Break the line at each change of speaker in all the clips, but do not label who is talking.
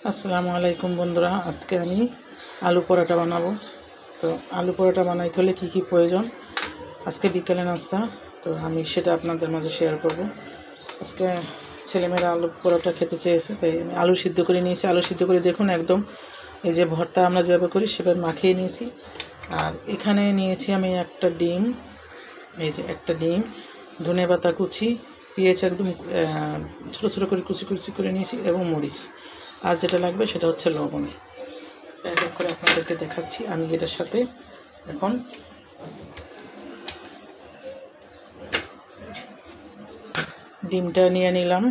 আসসালামু আলাইকুম বন্ধুরা, আজকে আমি আলু পরোটা বানাবো। তো আলু পরোটা বানাইতে হলে কী কী প্রয়োজন, আজকে বিকেলে নাস্তা, তো আমি সেটা আপনাদের মাঝে শেয়ার করব। আজকে ছেলেমেয়েরা আলু পরোটা খেতে চেয়েছে, তাই আমি আলু সিদ্ধ করে নিয়েছি। আলু সিদ্ধ করে দেখুন একদম এই যে ভর্তা আমরা যেভাবে করি সেভাবে মাখিয়ে নিয়েছি। আর এখানে নিয়েছি আমি একটা ডিম, এই যে একটা ডিম, ধনেপাতা কুচি, পেঁয়াজ একদম ছোটো ছোটো করে কুচি কুচি করে নিয়েছি এবং মরিচ। আর যেটা লাগবে সেটা হচ্ছে লবণ। এক এক করে আপনাদেরকে দেখাচ্ছি। আমি এটার সাথে এখন ডিমটা নিয়ে নিলাম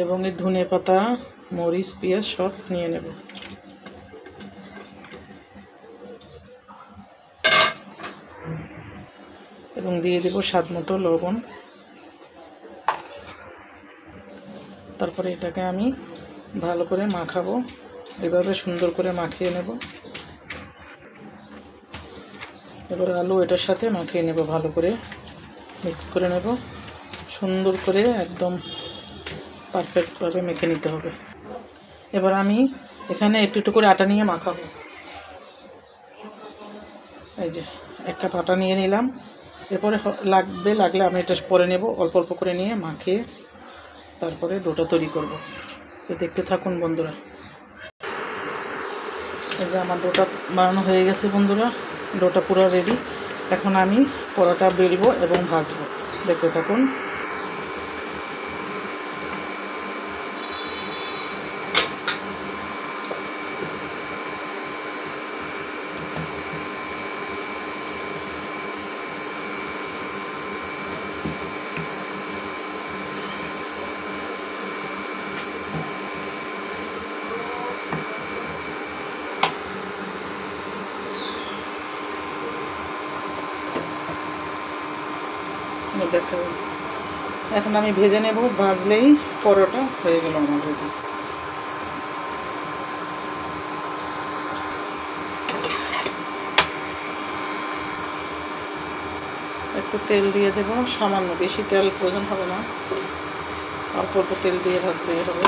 এবং এই ধনেপাতা, মরিচ, পেঁয়াজ সব নিয়ে নেব। এবং দিয়ে দেব স্বাদ মতো লবণ। তারপরে এটাকে আমি ভালো করে মাখাবো, এভাবে সুন্দর করে মাখিয়ে নেব। এবার আলু এটার সাথে মাখিয়ে নেব, ভালো করে মিক্স করে নেব, সুন্দর করে একদম পারফেক্টভাবে মেখে নিতে হবে। এবার আমি এখানে একটু একটু করে আটা নিয়ে মাখাবো। এই যে এক কাপ আটা নিয়ে নিলাম। এরপরে লাগলে আমি এটা পরে নেব, অল্প অল্প করে নিয়ে মাখিয়ে তারপরে ডোটা তৈরি করব। তো দেখতে থাকুন বন্ধুরা। এই যে আমার ডোটা বানানো হয়ে গেছে বন্ধুরা, ডোটা পুরো রেডি। এখন আমি পরোটা বেলবো এবং ভাজবো, দেখতে থাকুন। এখন আমি ভেজে নেব, ভাজলেই পরোটা হয়ে গেল আমার রেডি। একটু তেল দিয়ে দেব, সামান্য, বেশি তেল প্রয়োজন হবে না, অল্প অল্প তেল দিয়ে ভাজলেই হবে।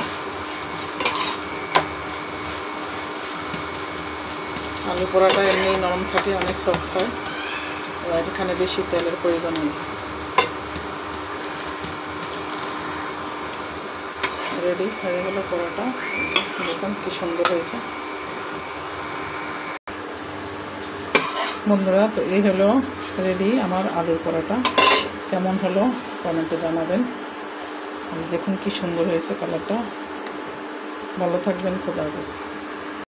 আলু পরোটা এমনি নরম থাকে, অনেক সফট হয়, এখানে বেশি তেলের প্রয়োজন নেই। রেডি হয়ে গেল পরোটা, দেখুন কি সুন্দর হয়েছে বন্ধুরা। তো এই হলো রেডি আমার আলুর পরোটা। কেমন হলো কমেন্টে জানাবেন। দেখুন কি সুন্দর হয়েছে কালারটা। ভালো থাকবেন, খোদা হাফেজ।